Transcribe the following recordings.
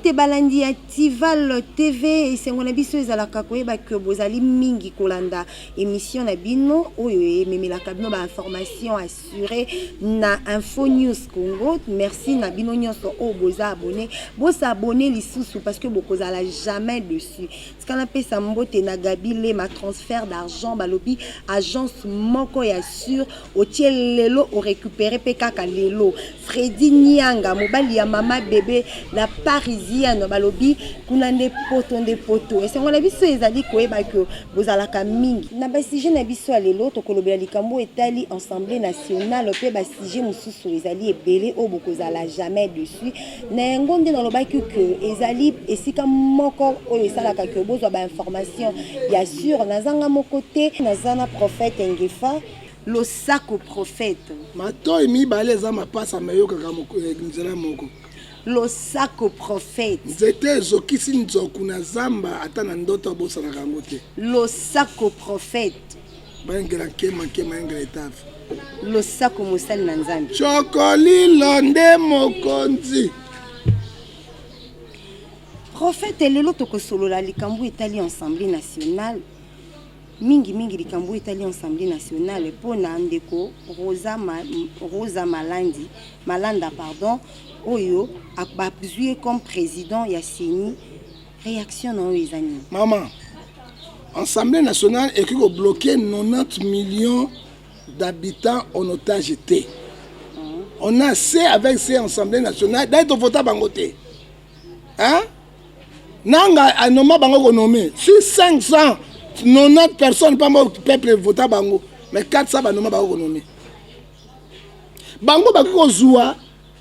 Mbote balandi ya Tival TV esengona biso ezalaka koyeba ke bozali mingi kolanda émission na bino oyo ememelaka bino ba information assurée na Info News Congo. Merci na bino nyonso o boza abonné, bosa abonné lisusu parce que bokozala jamais dessus. Skana pesa mbote na Gabile ma transfert d'argent balobi agence moko ya sur otie lelo o récupérer pekaka lelo. Freddy Nyanga mobali ya mama bébé la parisienne balobi kuna nde poto et c'est ngona biso ezali koyeba que bozalaka mingi na ba sujet na biso lelo to kolobela likambo etali Assemblée nationale pe ba sujet mususu ezali ebele o bokozala jamais dessus na ngonde na lobaki que ezali esika moko oyo esalaka que bozwa ba information ya sûr nazanga mokote nazana prophète Ngefa lo sako prophète mato emi baleza mapasa mayoka nzela moko lo sako prophète nzete zokisi nzoku na zamba ata na ndoto bosana kango te lo sako prophète bangela kema engela etafe lo sako mosali na nzambe chokolilo nde mokonzi prophète lelo tokosolola likambo etali Assemblée nationale mingi likambo etali Assemblée nationale pona ndeko Rosa Malanda pardon oyo akbazue comme président ya CENI réaction na oyo ezani maman Assemblée nationale est que bloquer 90 millions d'habitants en otage été. On a assez avec ces Assemblée nationale d'être voté bangoté. Hein? Nanga anoma bango nommé. Si 590 personnes pas mon peuple voté bango, mais 400 banoma bango nommé. Bango bako zoua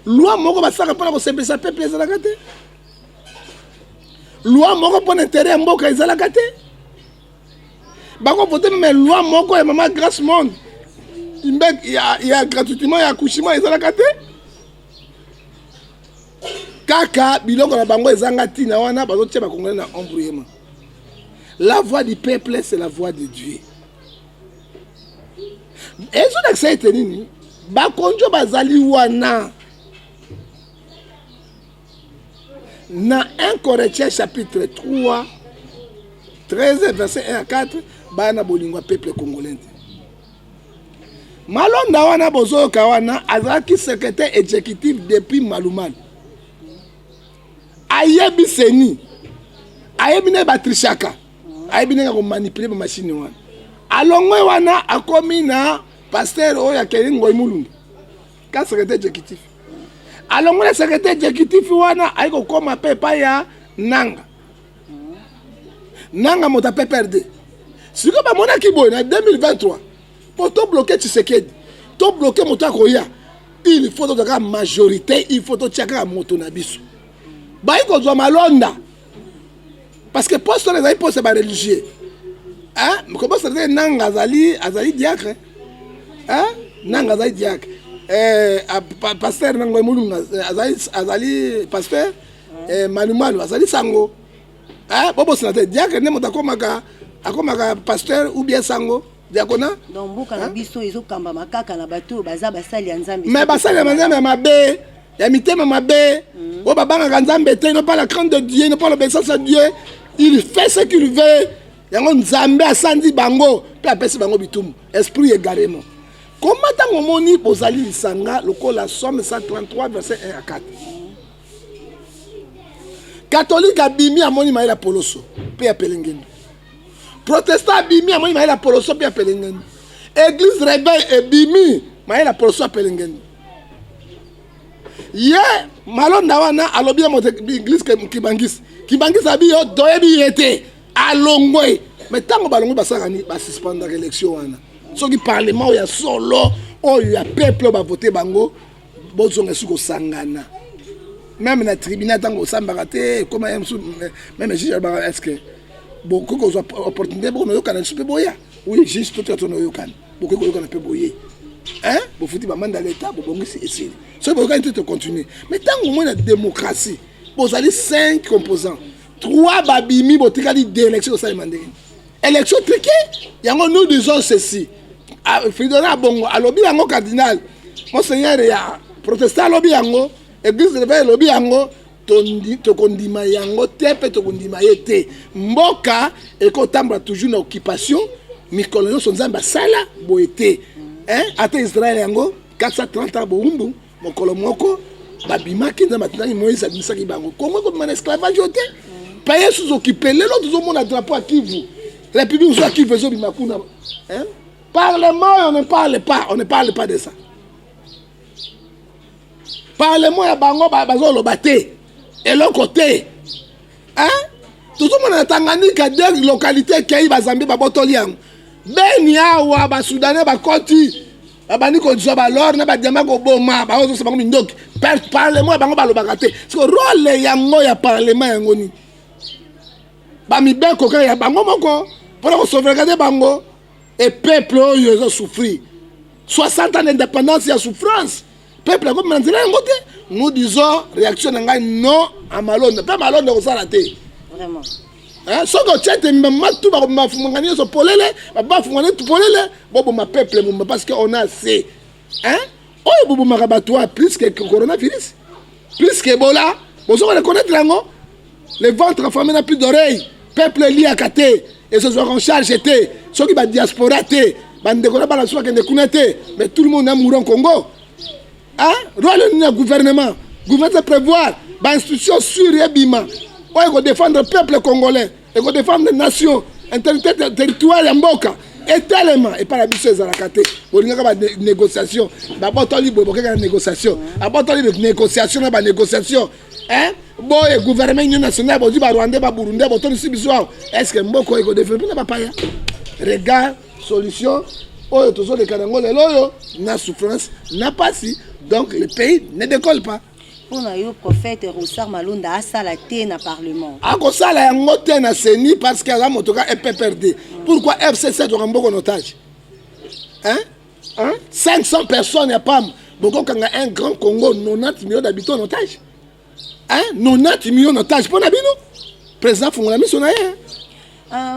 loi moko basaka pona ko sepesa peuple ezalaka te. Loi moko pona intérêt mboka ezalaka te. Bako voter mais loi moko ya maman grâce monde. Il y a gratuitement ya accouchement ezalaka te. Kaka biloko na bango ezanga tina wana bazotia ba congolais na embrouillement. La voix du peuple c'est la voix de Dieu. Et ce que c'est nini ba konjo bazali wana na 1 Corinthiens chapitre 3 13 verset 1 à 4 bana bolingwa peuple congolais. Malonda wana bozo kawana azaki secrétaire exécutif depuis Maluman. Ayebi seni. Ayebi ne batrishaka. Ayebi ne ko manipuler ba machine wana. Alongwe wana akomi na pasteur oya kelingo imulungu. Ka secrétaire exécutif. Alongwe secrétaire exécutif wana ayiko koma pepa ya nanga. Nanga mota PPRD. Si ko ba mona ki boy na 2023 pour tout bloquer Tshisekedi, tout bloquer moto koya, il faut de la majorité, il faut de chaka moto na biso. Ba iko zo malonda. Parce que poste les poste ba religieux. Hein? Comment ça dit nanga azali diacre? Hein? Nanga azali diacre. Pasteur nanga mulunga azali pasteur manumalu azali sango. Hein? Bobo sénateur diacre ne moto akomaka pasteur ou bien sango. Diakona donc mboka na biso ezokamba makaka na bato baza basali ya nzambe mais basali ya nzambe mabe ya mitema mabe o babanga nzambe te non pas la crainte de Dieu non pas l'obéissance à Dieu il fait ce qu'il veut yango nzambe asandi bango pe apesi bango bitumu esprit égarément comment tango moni bozali lisanga lokola Somme 133 verset 1 à 4 catholique abimi amoni maila poloso pe apelengendo protestant abimi amoni maila poloso pe apelengendo église rebelle ebimi maila poloso apelengendo ye malonda wana alobi ya moto église kibangis abi yo doyebi yete alongwe mais tango balongwe basakani basuspendre élection wana soki parlement ya solo oyo ya peuple ba voter bango bozonga suko sangana même na tribunal tango sambaka te comme même juge ba est-ce que beaucoup de opportunités pour nous kana super boya oui juste tout à nous kana beaucoup de kana peut boyer hein bo futi ba manda l'état bo bongisi essayer so bo kana tout continuer mais tant au moins la démocratie vous allez 5 composants 3 babimi botikali d'élection au Salimandé élection triquée yango nous disons ceci Fridona bongo alobi yango cardinal monseigneur ya protestant alobi yango église de lobby yango tokondima yango te pe tokondima ye te mboka ekotambola toujours na occupation mikolo nyonso nzambe asala boye te ata Israel yango 430 ans bowumbu mokolo moko babimaki nzambe atindaki Moïse abimisaki bango Congo ekobima na esclavage yo te pays sous occupé lelo tozomona drapeau à Kivu république sous Kivu ezobima kuna parlement on ne parle pas de ça parlement ya bango bazoloba te eloko te tozomona na Tanganyika de localité kei bazambe babotoli yango beni awa basoudanais bakoti babandi kozwa balor na badiama koboma baozosa bango mindoki parlement ya bango balobaka te siko role yango ya parlement yango ni bamibeko kaka ya bango moko mpona kosauvegarde bango et peuple oyo ezosouffrir 60 ans d'indépendance ya souffrance peuple yango na nzela yango te nous disons réaction na ngai non à malonde mpe malonde kosala te vraiment soki otiete matu bafunganga nyonso polele bafungana polele boboma peuple moma parce que on a assez oyo bobomaka bato wa plus que coronavirus plus que Ebola bozoko reconnaître yango le ventre enfamé n'a plus d'oreille peuple liaka te et ce soir en charge te soki badiaspora te bandeko na bana so bakende kuna te mais tout le monde a mouru en Congo rôle nini ya gouvernement gouvernement prévoir bainstitution sûre ebima oyo ekodéfendre peuple congolais ekodéfendre nation intégrité territoire ya mboka etelema epai na biso ezalaka te bolingaka banégociation babotoli boye bokeka na négociation abotoli négociation na banégociation boye gouvernement union nationale bozwi barwandais baburundais botolisi biso awa est ce que mboka oyo ekodéveloppe na bapaya regard solution oyo tozoleka nango lelo oyo na souffrance na pasi donc le pays ne décolle pas. Pour le prophète Rossard Malonda a salaté dans le Parlement. A kosala yango te na CENI parce que la motoka est PPRD. Pourquoi FCC doit en otage? 500 personnes à PAM. Beaucoup quand un grand Congo 90 millions d'habitants en otage. 90 millions d'otages pour Nabino. Président Fungolami Sonaye.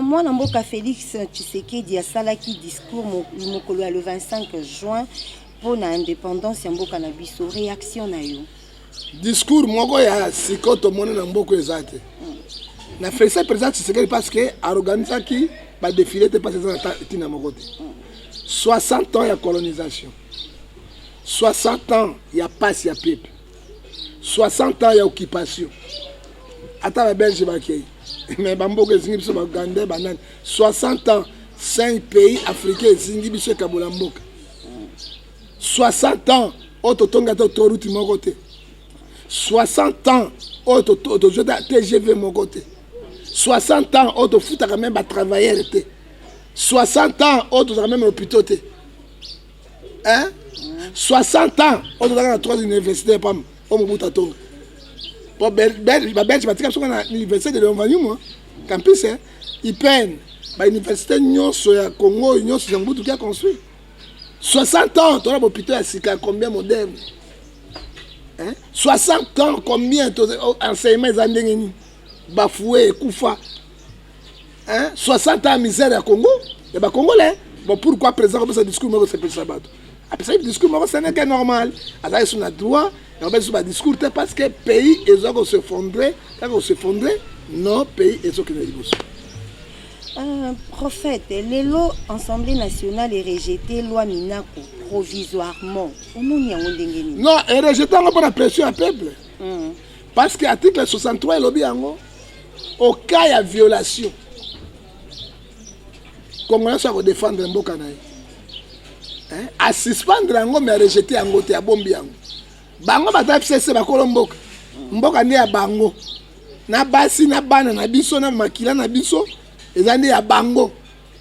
Moi, Namboka Félix Tshisekedi a salaki discours le 25 juin pour l'indépendance Yamboka Nabiso. Réaction na yo. Discours moko ya sikoto mona na mboko ezate. Na Félix président Tshisekedi parce que organisa ki ba défilé te passer dans tina moko te. 60 ans ya colonisation. 60 ans ya passe ya peuple. 60 ans ya occupation. Ata ba Belge ba kei. Mais bamboko ezingi biso ba Uganda banane. 60 ans 5 pays africains ezingi biso kabola mboka. 60 ans ototonga to toruti moko te. 60 ans autojeu TGV mon côté. 60 ans auto fout quand même à travailler. 60 ans auto même l'hôpital. 60 ans auto dans 3 universités pam au Mobuta Tonga. Pour Belge batika sur l'université de l'Envanyumo campus ils peinent ba université nyonso ya Congo nyonso ya Mobutu qui a construit. 60 ans tu as l'hôpital à Sika combien moderne. 60 ans, combien d'enseignements ont bafoué, Koufa 60 ans de misère à Congo. Et bien, Congolais, bon, pourquoi présent ce discours, c'est plus sabat. Après ça, le discours, ce n'est que normal. Alors, ils ont droit, et on va sur le discours, parce que le pays est s'effondrer, quand on s'effondrer, non, pays est ce qui prophète, l'Assemblée nationale est rejetée, loi Minako, provisoirement. Non, elle est rejetée pour la pression à peuple. Parce que l'article 63 est au cas de violation. Comment ça va défendre un beau canaille? À suspendre un homme et à rejeter un goût à bombi. Bango va FCC va colomboka. Mboka ne à bango. Na basi na bana na biso na makila na biso. Ezandi ya bango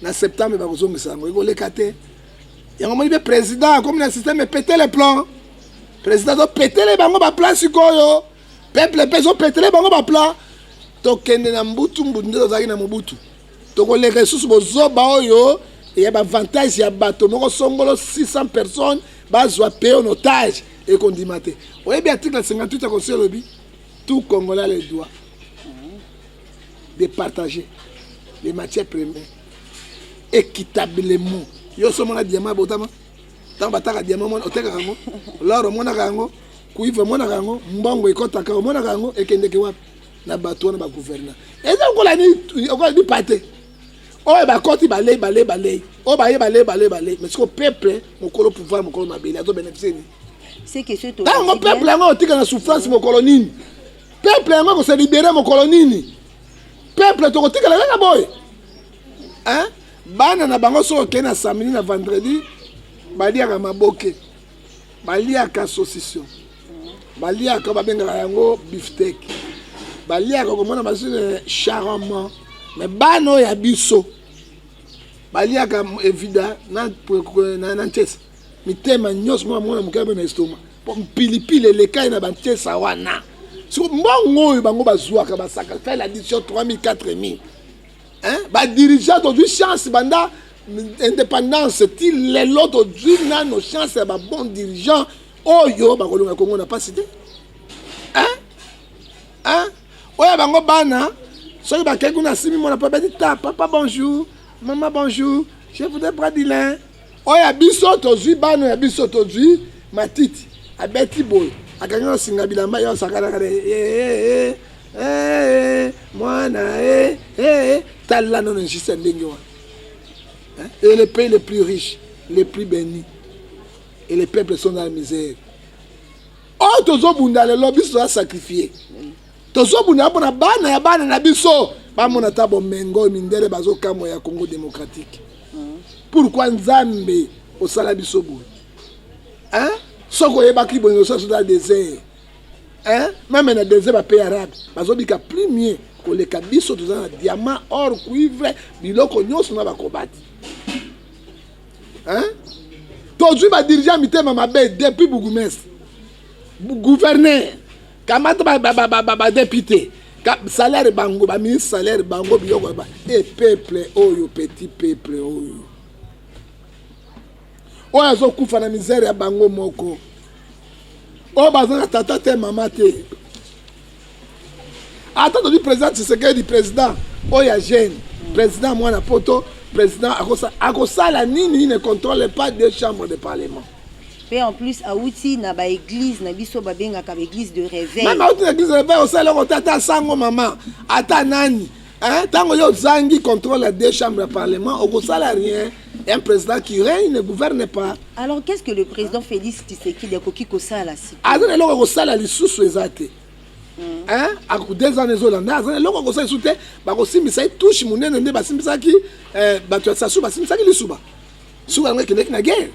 na septembre ba kozongisa ngo ekoleka te yango moni be président comme le système péter les plans président do péter les bango ba plan sikoyo peuple peso péter les bango ba plan to kende na mbutu mbunde ozaki na mobutu to koleka susu bozoba oyo et ya ba avantage ya bato moko songolo 600 personnes bazwa payer en otage et kondimate oyebi article 58 ya conseil lobby tout Congolais le droit de partager les matières premières équitablement. Yo sommes na diamant botama. Tant bataka diamant on oteka kango. L'or on a kango. kuivre mona kango mbongo ekotaka mona kango ekendeke wapi na bato na ba gouverneur eza kola ni pate oyo bakoti balei oyo balei mais siko peuple mokolo pouvoir mokolo mabele azo bénéficier ni c'est que ce tango peuple yango otika na souffrance mokolo nini peuple yango ko se libérer mokolo nini peuple tokotika la kaka boy hein bana na bango so okende na samedi na vendredi baliaka maboke baliaka saucisson baliaka babengaka yango beefsteak baliaka komona basine charama mais bana oyo ya biso baliaka evida na ntesa mitema nyonso mwana mokabe na estoma mpilipili elekai na bantesa wana so mbongo oyo bango bazwaka basaka fait l'addition 3000 4000 hein badirigeant aujourd'hui chance banda indépendance ti lelo aujourd'hui nano chance ya babon dirigeant oyo bakolonga kongo na pas cité hein oyo bango bana soki bakei kuna simi mona pa badi ta papa bonjour maman bonjour je voudrais prendre du lin oyo biso tozwi bana ya biso tozwi matiti abeti boy akanga singa bilamba yo sakana kare mwana tala non njisa ndenge wa et les pays les plus riches les plus bénis et les peuples sont dans la misère oh tozo bunda le lobby soit sacrifié tozo bunda pona bana ya bana na biso ba mona tabo mengo mindele bazo kamo ya Congo démocratique pourquoi nzambe au sala biso bo hein soko yebaki bongo so dans désert hein même dans désert ba pays arabe bazo bika plus mieux ko le kabiso to na diamant or cuivre biloko nyonso na bakobati hein tozwi ba dirigeant mitema mabe depuis bourgmestre gouverneur kamata ba député salaire bango ba ministre salaire bango biloko ba et peuple oyo petit peuple oyo oyo zo kufa na misère ya bango moko o bazanga tata te mama te attends du président Tshisekedi président oya jeune président mwana poto président akosala nini ne contrôle pas deux chambres de parlement et en plus auti na ba église na biso ba benga ka église de réveil même auti na église de réveil osala ko tata sango mama ata nani hein tango yo zangi contrôle deux chambres de parlement okosala rien un président qui règne ne gouverne pas. Alors qu'est-ce que le président Félix Tshisekedi akoki kosala si azana loko kosala lisusu ezate hein aku 2 ans ezolanda azana loko kosala lisusu te bakosimbisa touche munene nde basimbisaki bato ya sasu basimbisaki lisuba suka ngeke nek na guerre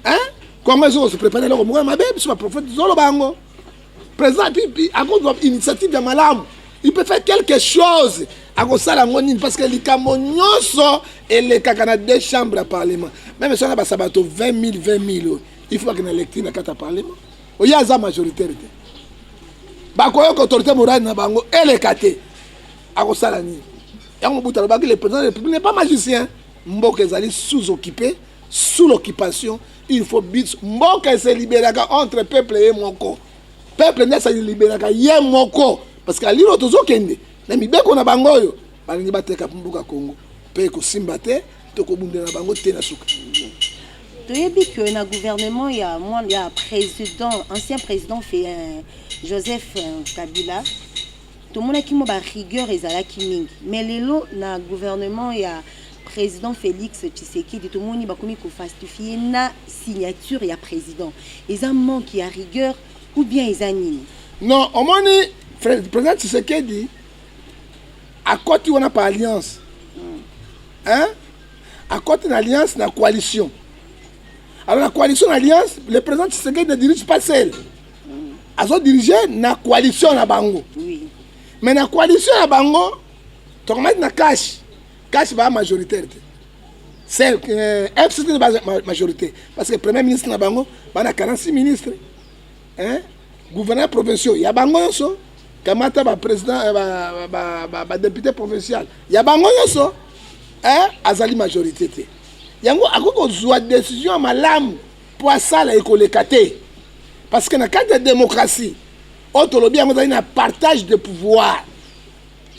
hein comment ils se préparer loko moko mabe biso ba prophète zolo bango président puis à cause de initiative ya malamu il peut faire quelque chose à kosala ngoni parce que likambo nyonso ele kakana 2 chambres à parlement même si on a ba sabato 20 000 il faut que na lecture na kata parlement o ya za majoritaire ba ko yo autorité morale na bango ele kate a kosala ni yango butalo ba que le président de la République n'est pas magicien mboka ezali sous-occupé sous l'occupation il faut bit mboka se libéraka entre peuple et moko peuple ne se libéraka ye moko parce que aliro tozokende na mibeko na bango yo balingi bateka mbuka Congo pe ko simba te to ko bundela na bango te na suka toyebi que na gouvernement ya président ancien président fait Joseph Kabila tout monde qui mo ba rigueur ezalaki mingi mais lelo na gouvernement ya président Félix Tshisekedi tout monde ba komi ko falsifier na signature ya président ils ont manque à rigueur ou bien ils animent non au moins président Tshisekedi à côté on a pas alliance hein à côté une alliance na coalition alors la coalition alliance le président Tshisekedi ne dirige pas seul azo diriger na coalition na bango oui mais na coalition na bango to mettre na cash ba majoritaire c'est FCT majorité parce que premier ministre na bango bana 46 ministres hein gouverneur provinciaux ya bango yoso kamata ba président ba député provincial ya bango yoso hein azali majorité te yango akoko zwa décision malamu pour asala ekolekate parce que na cadre de démocratie autolobia yango na partage de pouvoir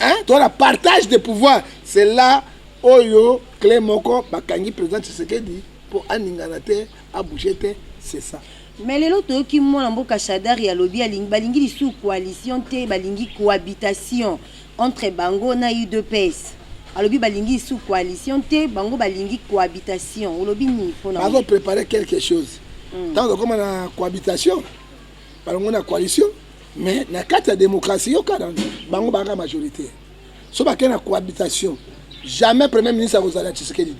hein to na partage de pouvoir c'est là oyo clé moko bakangi président Tshisekedi pour aningana te a bouger te c'est ça Mais les autres qui m'ont emboka Chadar ya lobby balingi sous coalition te balingi cohabitation entre bango na UDPS. Alobi balingi sous coalition te bango balingi cohabitation. Olobi ni pona. Bango préparer quelque chose. Tant comme na cohabitation. Bango na coalition mais na carte de démocratie yo kada bango banga majorité. So ba na cohabitation. Jamais premier ministre a osé Tshisekedi.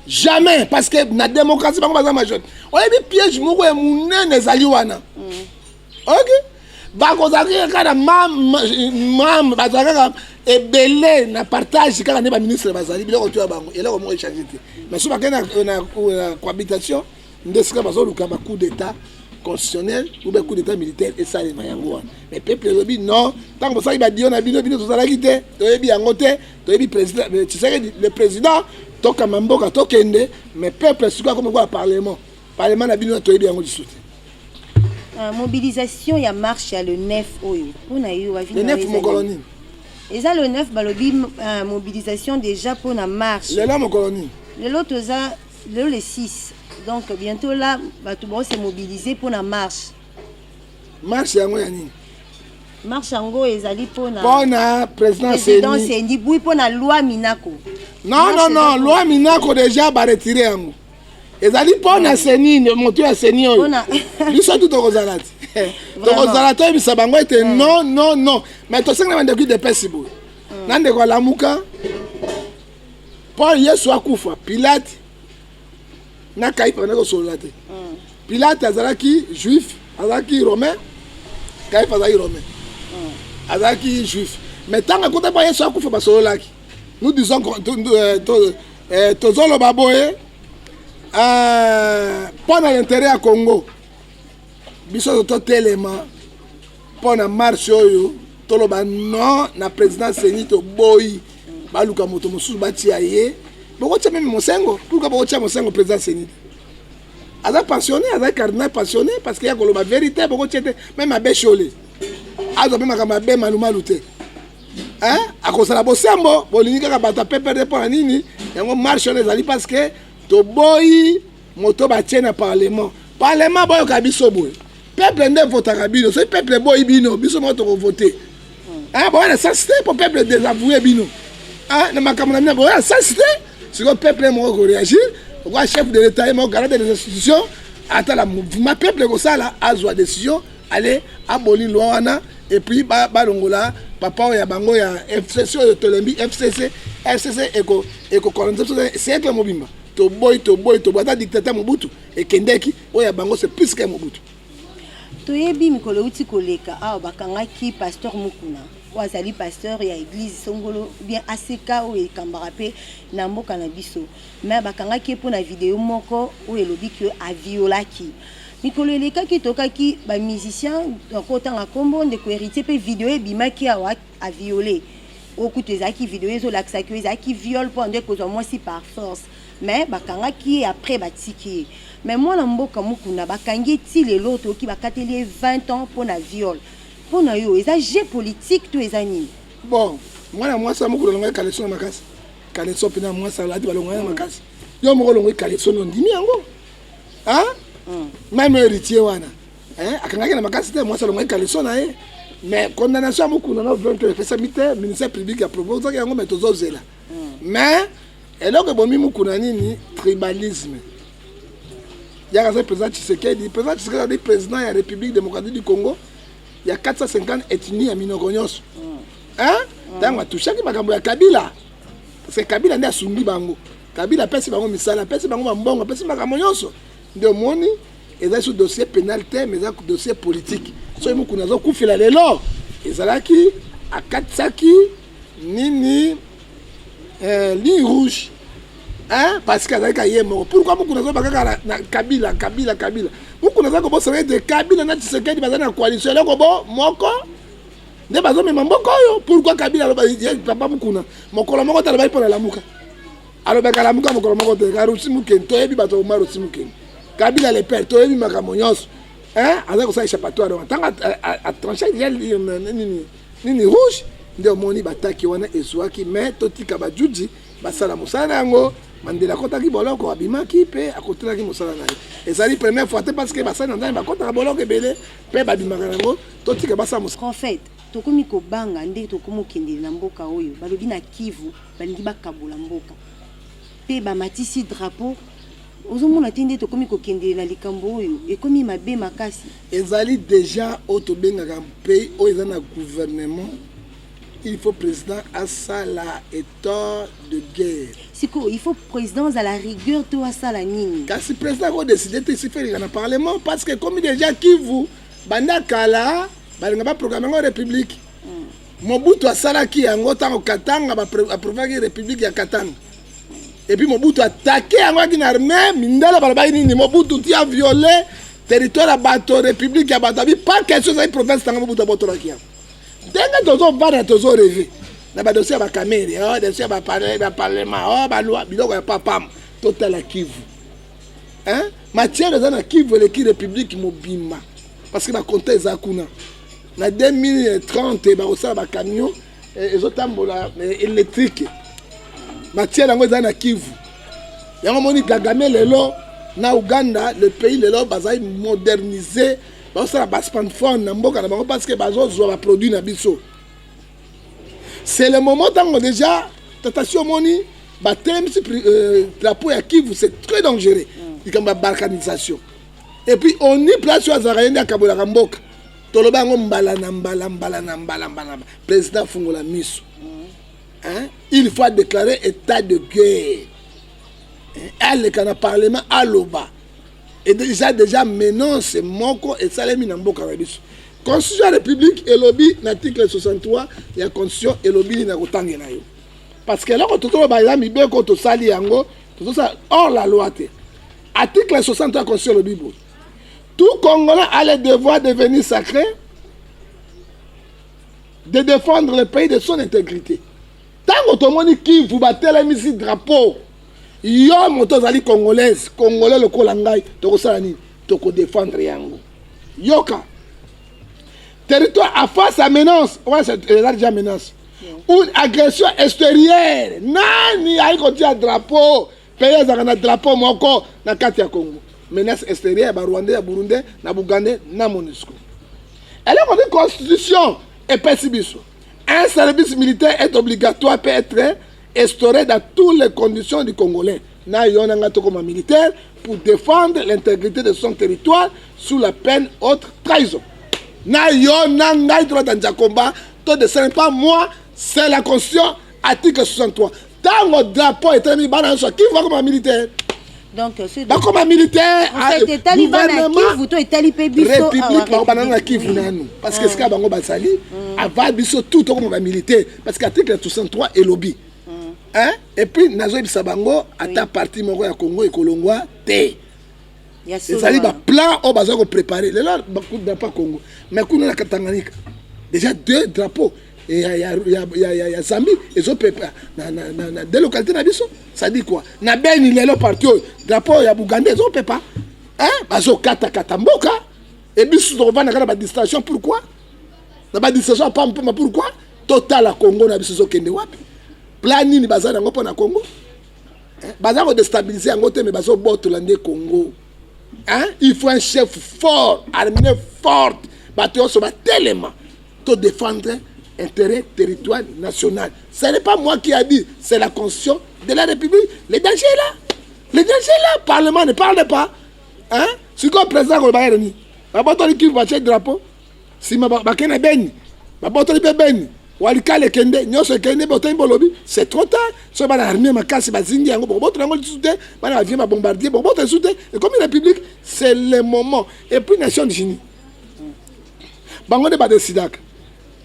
Jamais, parce que la démocratie, c'est pas majeur. On a des pièges, moi, je suis allé wana. Ok? Bakozaki kana mam bazaka et belé na partage quand on est ministre bazali biloko tu bango et là on échanger. Mais si bakena na cohabitation, ndesika bazoluka ba coup d'état constitutionnel ou ba coup d'état militaire et ça les mayango. Mais peuple lobi non, tant que ça il va dire on a bino tozalaki te, toyebi yango te, toyebi président, tu sais le président toka mamboka tokende mais peuple sikoa comme quoi parlement na bino toyebi yango dissoute. Mobilisation ya marche ya le 9 oyo pona yo wa le 9 mon colonie et ça le 9 balobi mobilisation déjà pour la marche le là mon colonie le l'autre ça le 6 donc bientôt là tout bon se mobiliser pour la marche yango ya nini marche yango ezali pona président Sendi bui pona loi Minako non loi Minako déjà ba retirer yango ezali pona seni moto ya seni oyo biso tout kozala tokozala to bisa bango ete non mais to senga bande ki de possible nande ko lamuka Paul Yesu akufa Pilate na kaipa na ko solate Pilate azalaki juif azalaki romain kaipa azalaki romain azalaki juif mais tant que pas Yesu akufa ba solaki nous disons tozolo baboye pendant l'intérêt à Congo biso to telema pendant marche oyo toloba non na président Senito boy baluka moto mosusu batia ye boko tia même Mosengo pourquoi boko tia Mosengo président Senito aza passionné aza cardinal passionné parce qu'il y a koloba vérité boko tia même abe cholé azo même kama be malumalu te akosala bosembo bolingi kaka bata pepe de pour nini yango marche on ezali parce que to boy moto batie na parlement boyo ka biso boy peuple nde votaka bino so peuple boy bino biso moto ko voter boyo na sasité pour peuple désavoué bino na makamona mina boyo sasité si le peuple mo ko réagir ko chef de l'état mo garder des institutions ata la mouvement peuple ko sala azwa décision aller abolir loi wana et puis balongola papa ya bango ya FCC de Tolembi FCC eko colonization c'est que mobimba to boy bata dictateur Mobutu et kendeki oya bango c'est plus que Mobutu toyebi mikolo uti koleka bakangaki pasteur Mukuna wazali pasteur ya église songolo bien ACK o ekambara pe na mboka na biso mais bakangaki po na vidéo moko o elobi que aviolaki mikolo elekaki tokaki ba musicien kotanga kombo ndeko héritier pe vidéo ebimaki awa avioler okutu ezaki vidéo ezolakisaki ezaki viol po ndeko kozwa mwasi par force mais bakangaki après batiki mais moi na mboka Mukuna bakangi ti lelo toki bakateli 20 ans pour na viol pour na yo eza jeu politique to eza nini bon moi ça Mukuna longa kaleso na makasi kaleso pina moi ça lati balonga na makasi yo moko longa kaleso no ndimi yango même héritier wana akangaki na makasi te moi ça longa kaleso na ye mais condamnation Mukuna na 20 ans fait ça mité ministère public a proposé yango mais tozozela mais et donc bomi Mukuna nini tribalisme il y a un président Tshisekedi président de la République démocratique du Congo il y a 450 ethnies à Minogonyos tant que touché qui makambo ya Kabila c'est Kabila ndi asumbi bango Kabila pesi bango misala pesi bango mbongo pesi makambo nyonso de moni eza sur dossier pénal mais eza dossier politique so Mukuna zo kufela lelo ezalaki akatsaki nini ligne rouge parce que azalaki yemo pourquoi Mukuna zo bakaka na Kabila Mukuna zo ko bosana de Kabila na Tshisekedi bazana na coalition loko bo moko nde bazo mema mboko yo pourquoi Kabila lo papa Mukuna mokolo moko tala bai pona lamuka alo bakala lamuka mokolo moko te karusi Mukeni to yebi bato marusi Mukeni Kabila le père to yebi makambo nyonso azako sa échappatoire donc tanga a trancher nini rouge nde moni bataki wana ezwaki mais totika bajuji basala mosala yango Mandela akotaki boloko abimaki pe akotelaki mosala na ye ezali première fois te parce que basali na nzambe bakotaka boloko ebele mpe babimaka yango totika basala mosala. En fait tokomi kobanga nde tokomi okendeli na mboka oyo balobi na Kivu balingi bakabola mboka mpe bamatisi drapeau ozomona te nde tokomi kokendeli na likambo oyo ekomi mabe makasi ezali déjà oyo tobengaka pays oyo eza na gouvernement. Il faut président à ça la état de guerre. Siko, il faut président à la rigueur to à ça la nini. Car si président a décidé de se faire dans le parlement parce que comme déjà qui vous banda kala balinga ba programme en république. Mobutu asala ki yango tango Katanga ba approuver république ya Katanga. Et puis Mobutu attaqué yango ki na armée mindala balaba nini Mobutu ti a violé territoire à bateau république ya Batabi pas quelque chose à province tango Mobutu botora ki. Denga tozo vara tozo rêver na ba dossier ba caméra dossier ba parlement ba loi biloko ya papam total Kivu hein matière dans na Kivu le qui république mobima parce que ba compter za kuna na 2030 ba osala ba camion ezotambola électrique matière yango za na Kivu yango moni Kagame lelo na Uganda le pays lelo bazai moderniser. Parce que bazo produit na biso. C'est le moment où déjà attention moni baptême drapeau ya Kivu c'est très dangereux. Il y a une balkanisation. Et puis on y place sur Azarayende à Kabola Ramboka. Toloba ngo mbala président Fungola Miso. Hein? Il faut déclarer état de guerre. Elle est dans parlement à l'Oba. Et déjà menace moko et salemi na mboka na biso. Constitution de la République et lobby l'article 63 il y a constitution et lobby na kotangela yo. Parce que là quand to ba ya mibe ko to sali yango to ça hors la loi te. Article 63 constitution lobby bo. Tout Congolais a le devoir de devenir sacré de défendre le pays de son intégrité. Tant que moni qui vous battez misi drapeau yo moto zali congolaise congolais le kolangai toko salani toko défendre yango yoka territoire à face à menace on c'est déjà menace une agression extérieure nani aiko tia drapeau pays za drapeau moko na kati ya Congo menace extérieure ba Rwanda ya Burundi na Buganda na MONUSCO elle est une constitution et persibiso un service militaire est obligatoire peut être instauré dans toutes les conditions du Congolais. Na yonanga comme militaire pour défendre l'intégrité de son territoire sous la peine haute trahison. Na yonanga droit dans combat, to de pas moi, c'est la Constitution article 63. Dans le drapeau est mis balance qui va comme militaire. Donc c'est comme militaire gouvernement vous to etali pe biso république ba banana ki vunanu parce que ce ka bango basali ava biso tout comme militaire parce que article 63 est lobby. Hein? Et puis nazo bisabango ata parti moko ya Congo ekolongwa te. Ezali ba plan o baza ko préparer. Lelo ba coup de pas Congo. Mais kuna na Tanganyika. Déjà 2 drapeaux et ya Zambie ils ont préparé na deux localités na biso. Ça dit quoi? Na Beni lelo parti drapeau ya Buganda ils ont préparé. Hein? Bazo kata mboka et biso to va na kana ba distraction pourquoi? Na ba distraction pas pourquoi? Total à Congo na biso kende wapi? Plan nini bazana ngo pona Congo bazako déstabiliser yango te mais bazo botolande Congo hein il faut un chef fort armée forte bato so ba tellement to défendre intérêt territoire national. Ce n'est pas moi qui a dit, c'est la constitution de la République. Le danger est là. Le danger est là. Le Parlement ne parle pas. Hein? Si le président ko ba yoni ba botoli ki ba drapeau si ma ba kena beni ba botoli pe beni walikale kende nyoso kende botembo lobby c'est trop tard so ba armée makasi bazingi yango bo boto yango soute ba na avion ba bombardier bo boto soute et comme la République c'est le moment et puis nation unie bango de ba décidak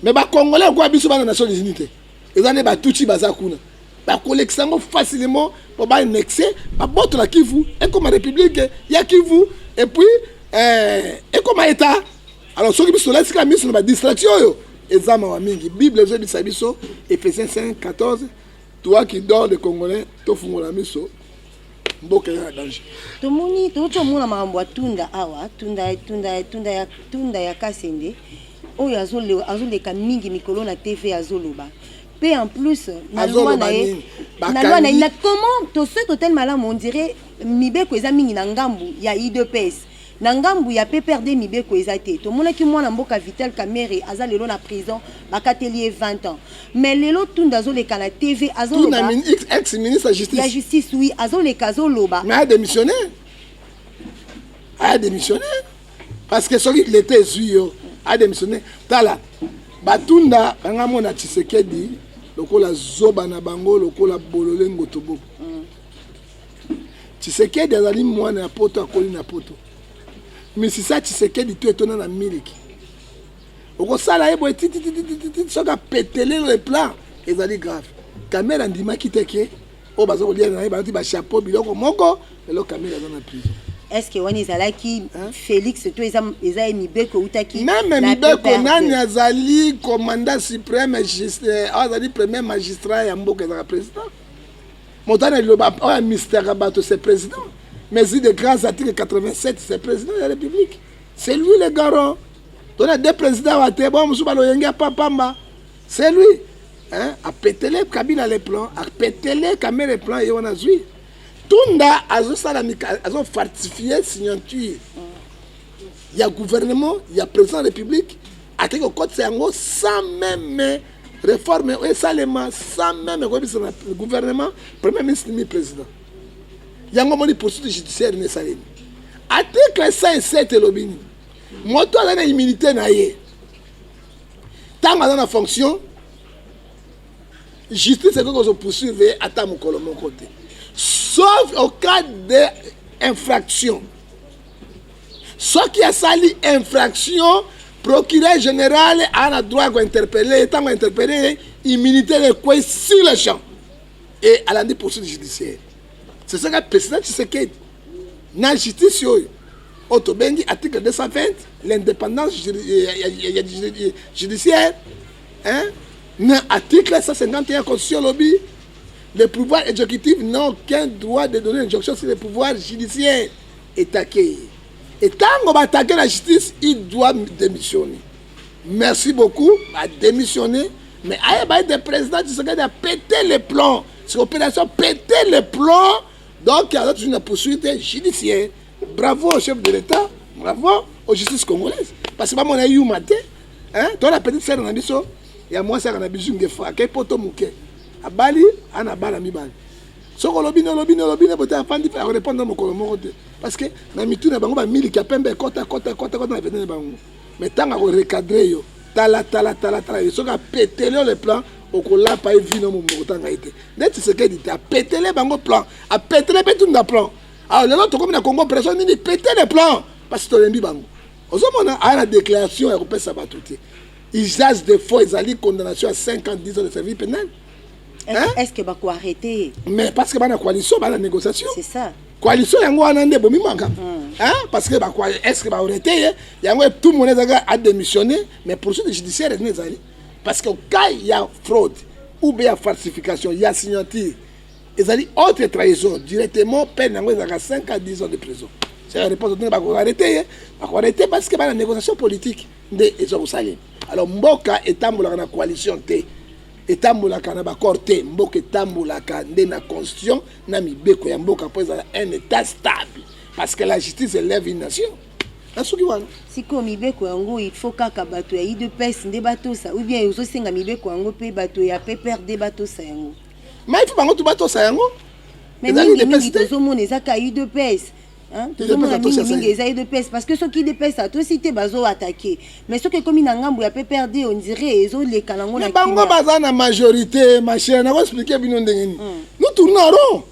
mais ba congolais ko abiso ba na nation unie te ezane ba tuchi bazakuna ba collectionner facilement pour ba annexer ba boto la Kivu et comme la République ya Kivu et puis et comme état alors ce qui biso là c'est la mise sur la distraction yo ezama wa mingi Bible zo bisabiso Ephésiens 5:14 toi qui dors les Congolais to fungola miso mboka ya danger tomoni mona mambo atunda awa tunda ya Kasende oyo azoleka mingi mikolo na TV azoloba Pe en plus, Azolo na comment to ce total malam on dirait mibeko eza mingi na ngambu ya IDPS. Na ngambu ya PPRD mibeko eza te. To mona ki mwana mboka Vital Kamerhe aza lelo na prison bakatelier 20 ans. Mais lelo tunda zo le kana TV azo loba. Tuna ex ministre de justice. La justice oui, azo le kazo loba. Mais a démissionné. A démissionné parce que celui qui l'était zuyo a démissionné. Tala batunda banga mona Tshisekedi lokola zoba na bango lokola bolole ngotobo. Tshisekedi azali mwana ya poto akoli na poto. Mais si ça Tshisekedi tu étonnant na miliki. Oko sala ebo titi soka pételer le plan ezali grave. Kamera ndima kiteke o bazo ko lia na ba ti ba chapeau biloko moko le kamera dans la prison. Est-ce que wani zalaki Félix to eza mibeko utaki même mibeko nani azali commandant suprême azali premier magistrat ya mboka za président. Montana le mystère bato c'est président. Mais il de grands articles 87, c'est le président de la République. C'est lui le garant. On a deux présidents à Tebo, c'est lui. Hein? A pété les cabines les plans, a pété les caméras les plans et on a joué. Tunda a fortifié signature. Il y a gouvernement, il y a président de la République. A quelque côté c'est sans même réforme et salement, sans même le gouvernement, premier ministre et président. Yango moni poursuite judiciaire ne salini. Article 107 lobini. Moto a une immunité na ye. Tant dans la fonction, justice est que poursuivre à ta mon côté. Sauf au cas d'infraction. Ce qui a sali infraction, procureur général a le droit d'interpeller, tant interpeller, immunité de quoi sur le champ. Et à la poursuite judiciaire. C'est ça que le président Tshisekedi. Dans la justice, article 220, l'indépendance judiciaire. Dans l'article 151 Constitution lobby, le pouvoir exécutif n'a aucun droit de donner une injonction sur le pouvoir judiciaire. Et tant qu'on va attaquer la justice, il doit démissionner. Merci beaucoup, il a démissionné. Mais le président Tshisekedi a pété les plombs. Cette opération pété les plombs. Donc, il y a une poursuite judiciaire. Bravo au chef de l'État, bravo aux justices congolaises. Parce que moi, on a eu matin, toi la petite sœur dans l'ambition, il y a moi, ça, on a besoin de fois, qui est poto mouké. À Bali, on a bala mi bali. So, lobby, peut-être afin de répondre à mon côté. Parce que, dans le tour, on a mis qui a pembe, kota, mais tant qu'on recadre, tala, ils sont à péter le plan. Au cola pas vu non mon montant a été net ce que dit a pété les bango plan a pété les tout dans plan alors l'autre comme na Congo personne ni pété les plans parce que to bango ozomona a la déclaration européenne ça va tout ils jase de faux ils allaient condamnation à 5 ans 10 ans de service pénal est-ce que ba ko arrêter mais parce que ba na coalition ba la négociation c'est ça coalition yango wana nde bomi manga parce que ba est-ce que ba arrêter yango tout le monde a démissionné mais poursuite judiciaire n'est allé. Parce que quand il y a fraude ou bien falsification, il y a signature, ils ont dit autre trahison, directement, peine à 5 à 10 ans de prison. C'est la réponse de arrêter parce que la négociation politique de Ezousali. Alors, Mboka est dans la coalition, est dans la corté, Mboka est dans la constitution, Nami Beko et Mboka pour un état stable. Parce que la justice élève une nation. Si comme mibeko yango il faut kaka bato ya IDPS nde bato sa ou bien uzo senga mibeko yango pe bato ya PPRD bato sa yango mais il faut bango to bato sa yango mais mingi tozo mona ezaka IDPS tozo mona mingi eza IDPS parce que ceux qui IDPS a to cité bazo attaquer mais ceux qui comme na ngambo ya PPRD on dirait ezo le kanango na bango baza na majorité ma chère na ko expliquer bino ndengeni nous tournons rond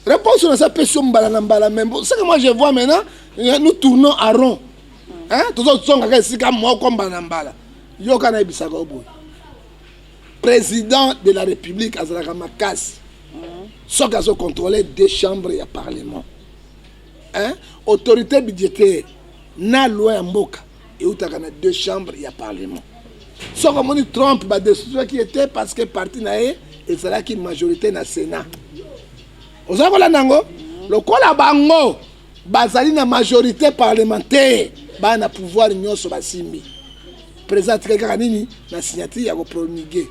réponse na ça question mbala même ce que moi je vois maintenant nous tournons à rond. Tout président de la République Azalaka Makasi. Soit qu'ils ont contrôlé 2 chambres et un parlement. Autorité budgétaire, na loi Mboka et où tu as 2 chambres et un parlement. Soit comme on trompe la décision qui était parce que parti nae et c'est là qui majorité na Sénat. Vous avez la nango le kola bango bazali na majorité parlementaire ba na pouvoir nyonso basimbi président kaka nini na signature ya ko promulguer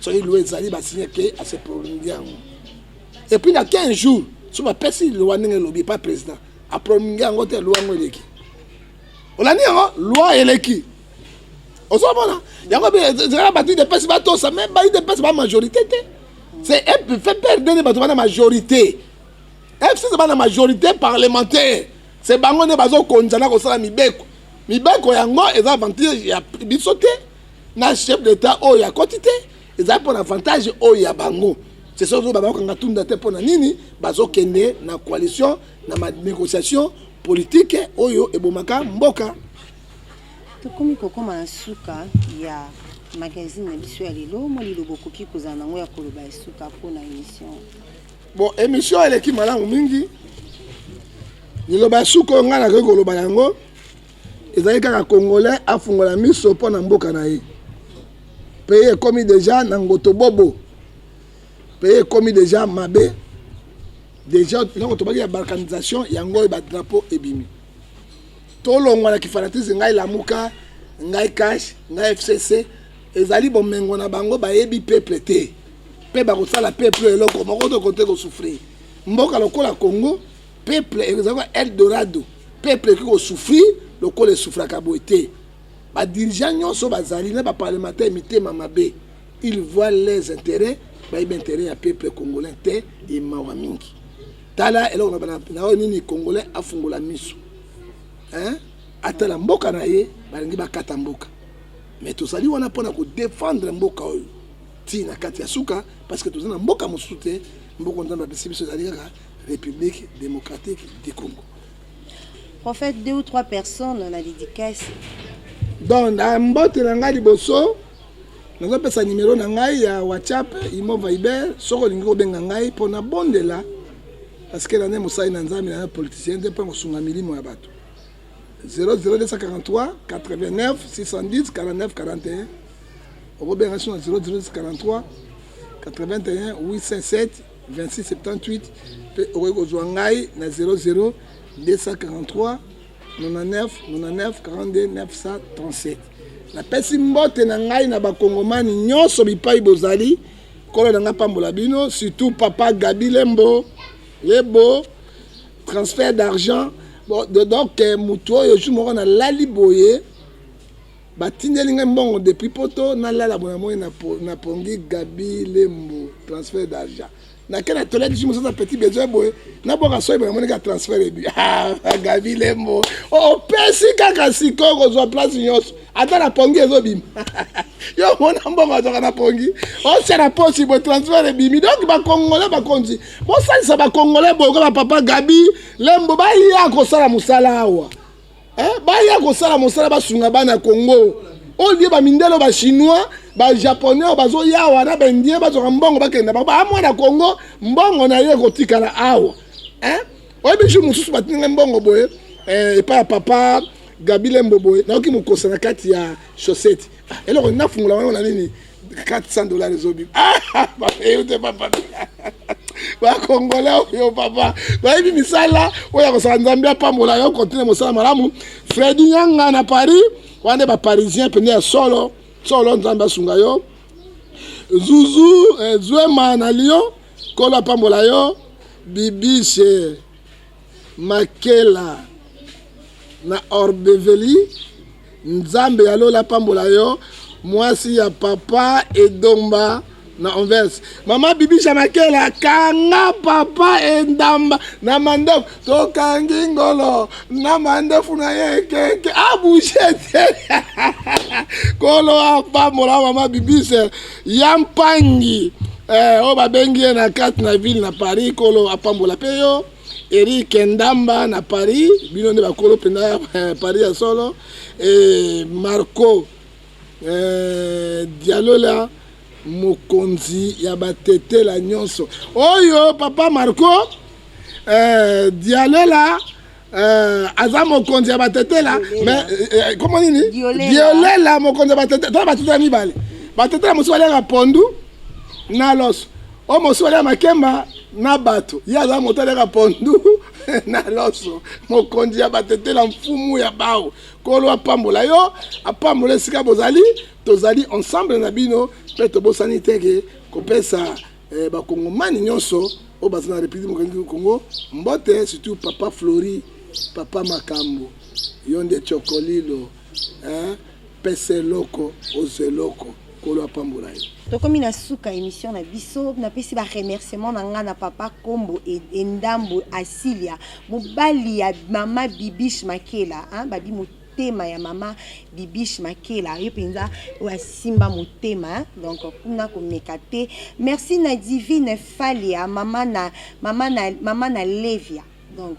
soki loi ezali basigné ke ase promulguer yango. Et puis na 15 jours so bapesi loi ndenge elobi pas président apromulguer yango te loi yango eleki olandi yango loi eleki ozomona yango ezala bato idepesi batosa me baidepesi bamajorité te c'est fait perdre bato bana majorité fc bana majorité parlementaire c'est bango nde bazokonzana kosala mibeko yango eza avantage ya biso te na chef d'état oyo akoti te eza mpo na avantage oyo ya bango c'est ça oyo babakokanga tunda te mpo na nini bazokende na coalition na négociation politique oyo ebomaka mboka. Tokomi kokoma na suka ya magazine na biso ya lelo mo lilobo koki kozala nango ya koloba suka mpona émission. Bon, émission eleki malamu mingi liloba suka oyo ngai nakoki koloba yango ezali kaka congolais afungola miso mpo na mboka na ye. Pays ekomi déjà na ngoto bobo, pays ekomi déjà mabe, déjà eloko tobaki ya balkanisation yango oyo badrapeau ebimi tolongwa na kifanatisme ngai lamuka ngai cash ngai FCC ezali bomengo na bango bayebi peuple te pe bakosala peuple eloko moko to kote ko souffrir mboka lokola Congo peuple ezali Eldorado peuple qui ko souffrir lokola souffraka boité ba dirigeant nyonso bazali na ba parlementaire mitema mabe ils voient les intérêts ba intérêt ya peuple congolais te et mawa mingi tala eloko na nini congolais afungola miso hein atala mboka na ye balingi bakata mboka mais tozali wana mpona kodefendre mboka oyo ti na kati ya suka parce que tozali na mboka mosusu te mboka nzambe apesi biso ezali kaka République démocratique du Congo. Prophète, 2 ou 3 personnes na dédicace donc na mbote na ngai liboso nazopesa numéro na ngai ya WhatsApp imo Viber soko olingi kobenga ngai mpona bondela parce que l'année mosali na nzambe na politicien te mpo kosunga milimo ya bato 00243 89 610 49 41 okobenga so na 00243 81 807 26 78 pe okoki kozwa ngai na 00 243 99 99 42 937 napesi mbote na ngai na bakongomani nyonso bipai bozali kolo na nga pambola bino surtout papa Gabi Lembo Lebo transfert d'argent bon donc mutu oyo ju moko na lali boye batindeli ngai mbongo depuis poto na lala bona moye na pongi Gabi Lembo transfert d'argent na kena toilette ju mosa petit besoin boye na boka soy bona monika transfert ebi Gabi Lembo o pesi kaka siko kozwa place nyonso ata na pongi ezobima yo mona mbongo azoka na pongi o sera possible transfert ebimi donc ba congolais bakonzi bo salisa ba congolais boye ko ba papa Gabi Lembo ba ya kosala musala awa ba ya kosala musala basunga bana Congo o lieu ba mindelo ba chinois ba japonais bazo yawa na bendie bazoka mbongo bakenda ba mwana Congo mbongo na ye kotikala awa o bichu mususu batinga mbongo boye epa papa Gabi Lembo boye na oki mukosa na kati ya chaussette eloko nafungola wana na nini $400 ezobi ba eute papa ba congolais yo papa ba ibi misala oya kosala nzambe apambola yo continue mosala malamu Freddy Nyanga na Paris wana ba parisien pende ya solo nzambe asunga yo Zuzu Zwema na Lyon kolo apambola yo Bibishe Makela na Orbeveli nzambe ya lola pambola yo mwasi ya papa Edomba na Anvers mama Bibisha Makela kanga papa endamba na mandofu tokangi ngolo na mandofu na ye keke abushete kolo apambola mama Bibisha yampangi o babengi na kati na ville na Paris kolo apambola pe yo Eric Ndamba na Paris bino nde bakolo penda Paris ya solo Marco Dialola mokonzi ya batete la nyonso oyo papa Marco Dialola aza mokonzi ya batete la mais comment nini Diolela mokonzi ya batete to batete mibale batete la mosu wala pondu na loso o mosu wala makemba na bato ya za moto aleka pondu na loso mokonzi ya batetela mfumu ya bao kolo apambola yo apambola esika bozali tozali ensemble na bino mpe tobosani teke kopesa bakongomani nyonso oyo baza na république démocratique du Congo mbote surtout papa Flori papa Makambo yo nde chokolilo pese loko oze loko kolo apambola yo tokomi na suka émission na biso napesi ba remerciement na nga na papa Kombo et Ndambo Asilia mobali ya mama Bibish Makela babi motema ya mama Bibish Makela yo penza o simba motema donc kuna komeka te merci na Divine Falia mama na Levia donc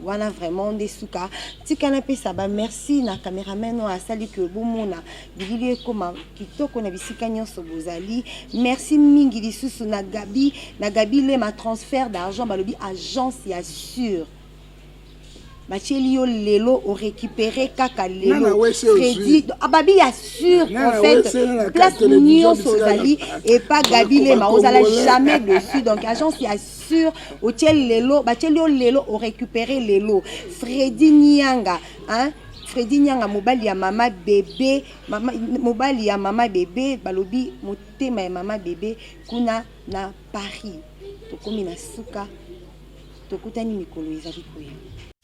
voilà vraiment des souka tikana pesa ba merci na cameraman o asali que bomona bilili koma kitoko na bisika nyonso bozali merci mingi lisusu na Gabi le ma transfert d'argent balobi agence ya sûr Bachelio lelo o récupéré kaka lelo crédit ababi ya sûr en fait place nyonso zali et pas Gabi le ma ozala jamais dessus donc agence ya sûr au tiel lelo bachelio lelo o récupéré lelo Freddy Nyanga Freddy Nyanga mobali ya mama bébé mobali ya mama bébé balobi motema ya mama bébé kuna na Paris tokomi na suka tokutani mikolo ezali koya